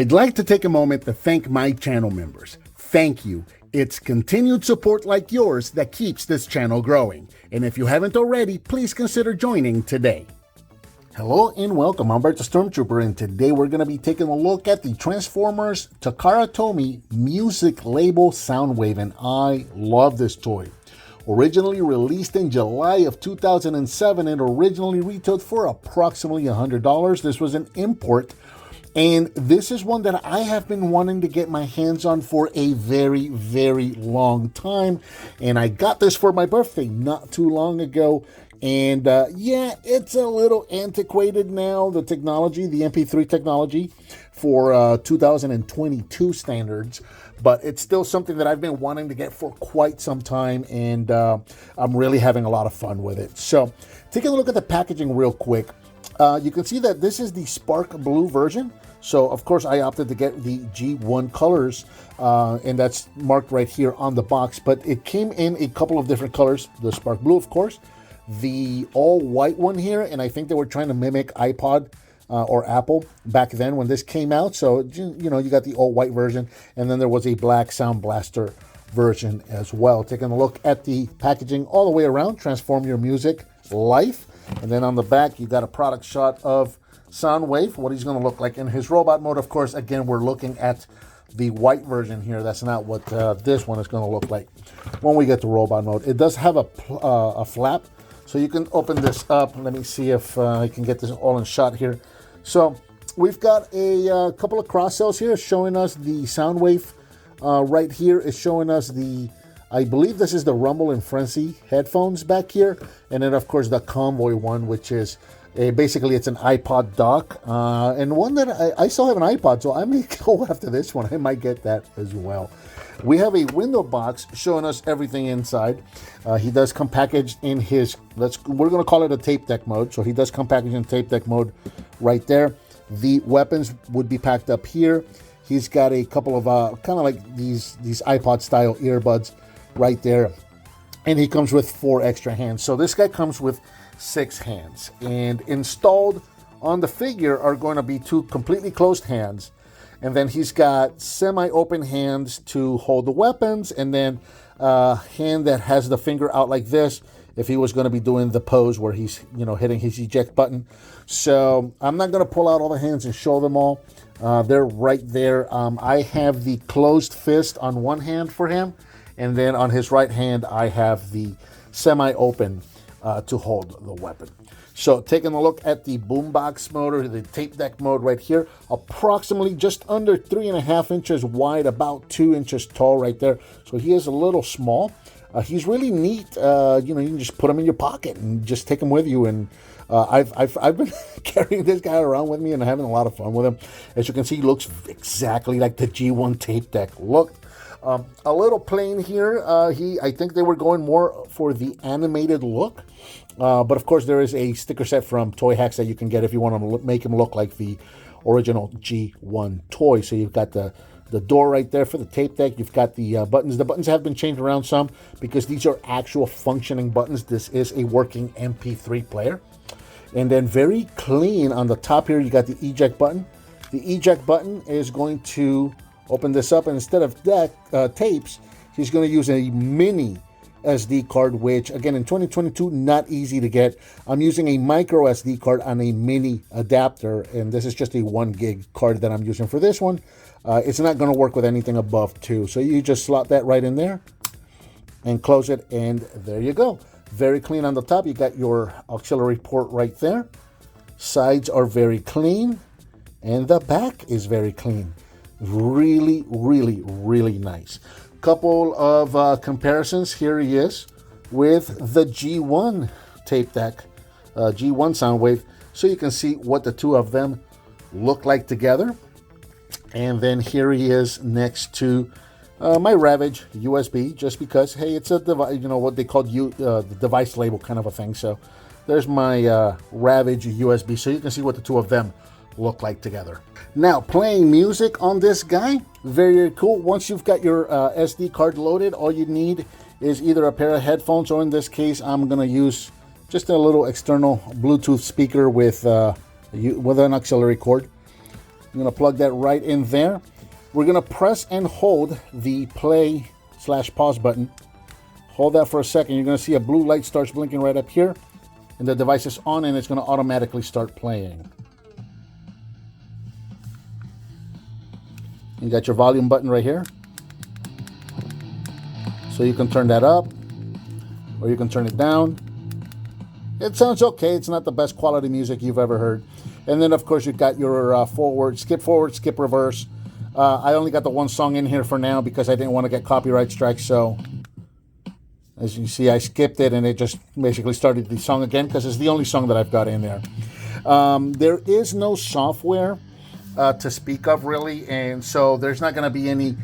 I'd like to take a moment to thank my channel members. Thank you. It's continued support like yours that keeps this channel growing. And if you haven't already, please consider joining today. Hello and welcome. I'm Bert the Stormtrooper, and today we're going to be taking a look at the Transformers Takara Tomy Music Label SOUNDWAVE, and I love this toy. Originally released in July of 2007, it originally retailed for approximately $100. This was an import. And this is one that I have been wanting to get my hands on for a very, very long time. And I got this for my birthday not too long ago. And yeah, it's a little antiquated now, the technology, the MP3 technology for 2022 standards. But it's still something that I've been wanting to get for quite some time. And I'm really having a lot of fun with it. So taking a look at the packaging real quick. You can see that this is the Spark Blue version. So, of course, I opted to get the G1 colors, and that's marked right here on the box. But it came in a couple of different colors. The Spark Blue, of course, the all-white one here, and I think they were trying to mimic iPod or Apple back then when this came out. So, you know, you got the all-white version, and then there was a black Sound Blaster version as well. Taking a look at the packaging all the way around, Transform Your Music Life. And then on the back, you got a product shot of Soundwave, what he's going to look like in his robot mode. Of course, again, we're looking at the white version here. That's not what this one is going to look like when we get to robot mode. It does have a flap, so you can open this up. Let me see if I can get this all in shot here. So we've got a couple of cross cells here showing us the Soundwave. Right here is showing us the, I believe this is the Rumble and Frenzy headphones back here. And then, of course, the Convoy one, which is basically it's an iPod dock. And one that I still have an iPod, so I may go after this one. I might get that as well. We have a window box showing us everything inside. He does come packaged in his, we're going to call it a tape deck mode. So he does come packaged in tape deck mode right there. The weapons would be packed up here. He's got a couple of kind of like these iPod style earbuds right there, and he comes with 4 extra hands. So this guy comes with 6 hands, and installed on the figure are going to be 2 completely closed hands, and then he's got semi-open hands to hold the weapons, and then a hand that has the finger out like this if he was going to be doing the pose where he's, you know, hitting his eject button. So I'm not going to pull out all the hands and show them all. They're right there. I have the closed fist on one hand for him, and then on his right hand, I have the semi-open to hold the weapon. So taking a look at the boombox motor, the tape deck mode right here, approximately just under 3.5 inches wide, about 2 inches tall right there. So he is a little small. He's really neat. You know, you can just put him in your pocket and just take him with you. And I've been carrying this guy around with me and having a lot of fun with him. As you can see, he looks exactly like the G1 tape deck look. A little plain here. I think they were going more for the animated look. But of course, there is a sticker set from Toy Hacks that you can get if you want to make him look like the original G1 toy. So you've got the door right there for the tape deck. You've got the buttons. The buttons have been changed around some because these are actual functioning buttons. This is a working MP3 player. And then very clean on the top here, you got the eject button. The eject button is going to open this up, and instead of tapes, he's going to use a mini SD card, which again in 2022 not easy to get. I'm using a micro SD card on a mini adapter, and this is just a 1 gig card that I'm using for this one. It's not going to work with anything above 2, so you just slot that right in there and close it, and there you go. Very clean on the top. You got your auxiliary port right there. Sides are very clean, and the back is very clean. Really, really, really nice. Couple of comparisons. Here he is with the G1 tape deck, G1 Soundwave, so you can see what the two of them look like together. And then here he is next to my Ravage USB, just because, hey, it's a device, you know, what they called the device label kind of a thing. So there's my Ravage USB, so you can see what the two of them look like together. Now, playing music on this guy, very cool. Once you've got your SD card loaded, all you need is either a pair of headphones, or in this case, I'm going to use just a little external Bluetooth speaker with an auxiliary cord. I'm going to plug that right in there. We're going to press and hold the play/pause button. Hold that for a second. You're going to see a blue light starts blinking right up here. And the device is on and it's going to automatically start playing. You got your volume button right here. So you can turn that up or you can turn it down. It sounds okay. It's not the best quality music you've ever heard. And then, of course, you've got your forward, skip reverse. I only got the one song in here for now because I didn't want to get copyright strikes. So, as you see, I skipped it and it just basically started the song again because it's the only song that I've got in there. There is no software to speak of, really. And so there's not going to be any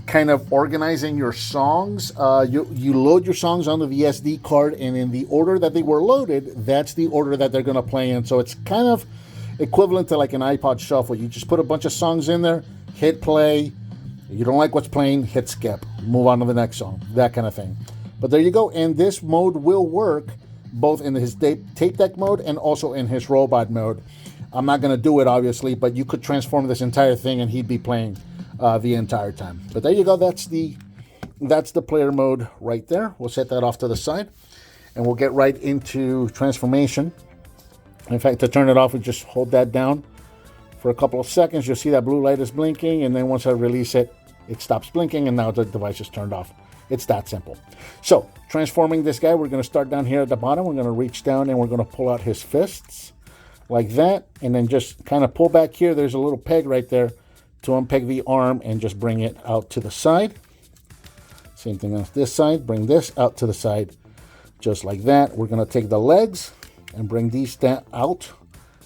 kind of organizing your songs. You load your songs onto the SD card, and in the order that they were loaded, that's the order that they're going to play in. So it's kind of equivalent to like an iPod shuffle. You just put a bunch of songs in there, hit play. If you don't like what's playing, hit skip, move on to the next song, that kind of thing. But there you go. And this mode will work both in his tape deck mode and also in his robot mode. I'm not going to do it, obviously, but you could transform this entire thing and he'd be playing the entire time. But there you go. That's the player mode right there. We'll set that off to the side and we'll get right into transformation. In fact, to turn it off, we just hold that down for a couple of seconds. You'll see that blue light is blinking, and then once I release it, it stops blinking, and now the device is turned off. It's that simple. So, transforming this guy, we're going to start down here at the bottom. We're going to reach down and we're going to pull out his fists like that, and then just kind of pull back here. There's a little peg right there to unpeg the arm and just bring it out to the side. Same thing on this side. Bring this out to the side just like that. We're going to take the legs and bring these out,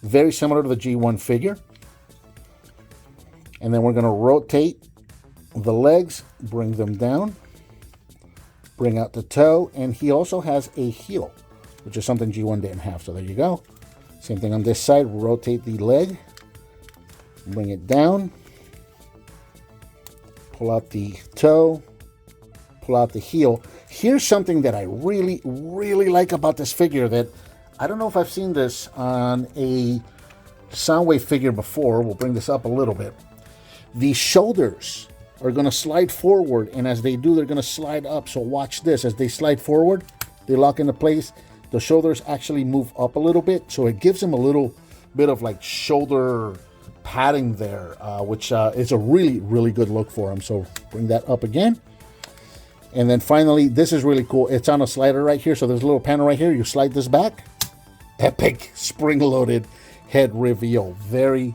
very similar to the G1 figure. And then we're going to rotate the legs, bring them down, bring out the toe, and he also has a heel, which is something G1 didn't have. So there you go. Same thing on this side. Rotate the leg, bring it down, pull out the toe, pull out the heel. Here's something that I really, really like about this figure that I don't know if I've seen this on a Soundwave figure before. We'll bring this up a little bit. The shoulders are going to slide forward, and as they do, they're going to slide up. So watch this. As they slide forward, they lock into place. The shoulders actually move up a little bit, so it gives them a little bit of like shoulder padding there, which is a really, really good look for them. So bring that up again. And then finally, this is really cool. It's on a slider right here. So there's a little panel right here. You slide this back. Epic spring-loaded head reveal. Very,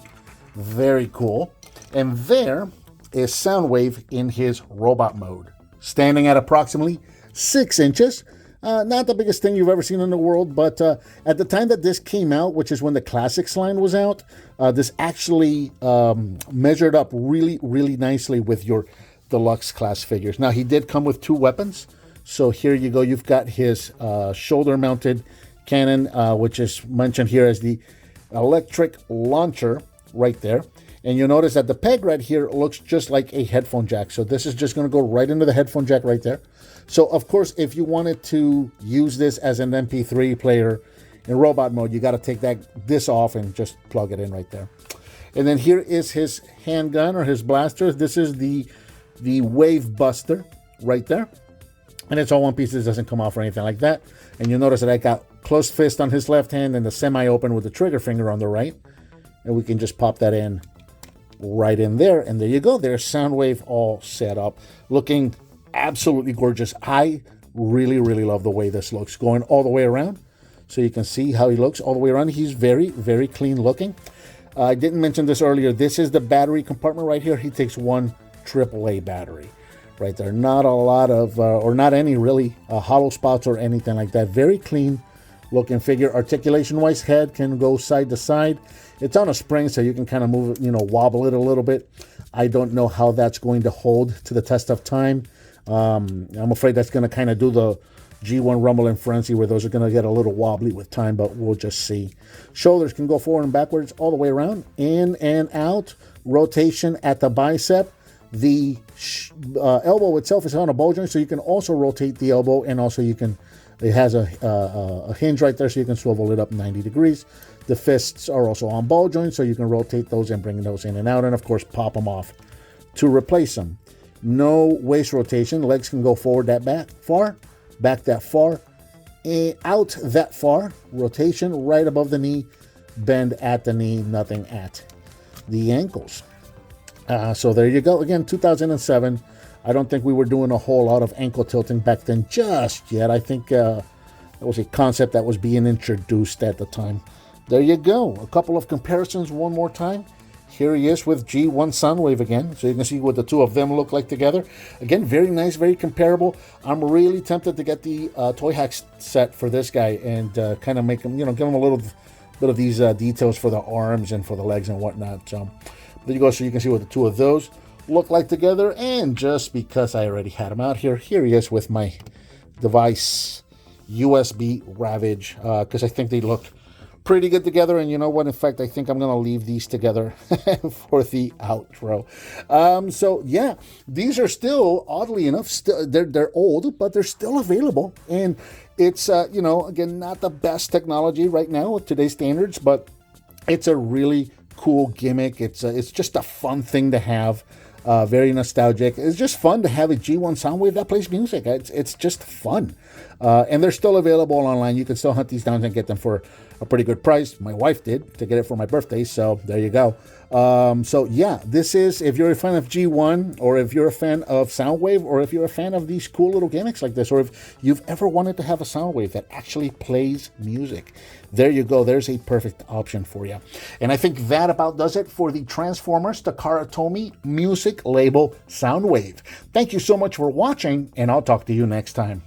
very cool. And there is Soundwave in his robot mode, standing at approximately 6 inches. Not the biggest thing you've ever seen in the world, but at the time that this came out, which is when the Classics line was out, this actually measured up really, really nicely with your deluxe class figures. Now, he did come with 2 weapons. So here you go. You've got his shoulder-mounted cannon, which is mentioned here as the electric launcher right there. And you'll notice that the peg right here looks just like a headphone jack. So this is just going to go right into the headphone jack right there. So, of course, if you wanted to use this as an MP3 player in robot mode, you got to take this off and just plug it in right there. And then here is his handgun or his blaster. This is the Wave Buster right there. And it's all one piece. This doesn't come off or anything like that. And you'll notice that I got closed fist on his left hand and the semi-open with the trigger finger on the right. And we can just pop that in right in there. And there you go. There's Soundwave all set up. Looking absolutely gorgeous. I really, really love the way this looks. Going all the way around. So you can see how he looks all the way around. He's very, very clean looking. I didn't mention this earlier. This is the battery compartment right here. He takes one AAA battery right there. Not a lot of, or not any really hollow spots or anything like that. Very clean looking figure. Articulation wise, head can go side to side. It's on a spring, so you can kind of move it, wobble it a little bit. I don't know how that's going to hold to the test of time. I'm afraid that's going to kind of do the G1 Rumble and Frenzy, where those are going to get a little wobbly with time, but we'll just see. Shoulders can go forward and backwards all the way around, in and out. Rotation at the bicep. The elbow itself is on a ball joint, so you can also rotate the elbow, and also you can It has a hinge right there so you can swivel it up 90 degrees. The fists are also on ball joints, so you can rotate those and bring those in and out, and of course pop them off to replace them. No waist rotation. Legs can go forward that far, back that far, out that far. Rotation right above the knee, bend at the knee, nothing at the ankles. So there you go. Again, 2007. I don't think we were doing a whole lot of ankle tilting back then just yet. I think that was a concept that was being introduced at the time. There you go. A couple of comparisons one more time. Here he is with G1 Soundwave again. So you can see what the two of them look like together. Again, very nice, very comparable. I'm really tempted to get the Toy Hacks set for this guy and kind of make him, give him a little bit of these details for the arms and for the legs and whatnot. So there you go. So you can see what the two of those look like together. And just because I already had him out here, here he is with my device USB Ravage, because I think they look pretty good together. And you know what, in fact, I think I'm gonna leave these together for the outro. So yeah, these are still, oddly enough, they're old, but they're still available. And it's again, not the best technology right now with today's standards, but it's a really cool gimmick. It's just a fun thing to have. Very nostalgic. It's just fun to have a G1 Soundwave that plays music. It's just fun. And they're still available online. You can still hunt these down and get them for a pretty good price. My wife did to get it for my birthday, so there you go. So yeah, this is, if you're a fan of G1, or if you're a fan of Soundwave, or if you're a fan of these cool little gimmicks like this, or if you've ever wanted to have a Soundwave that actually plays music, there you go. There's a perfect option for you. And I think that about does it for the Transformers Takara Tomy Music Label Soundwave. Thank you so much for watching, and I'll talk to you next time.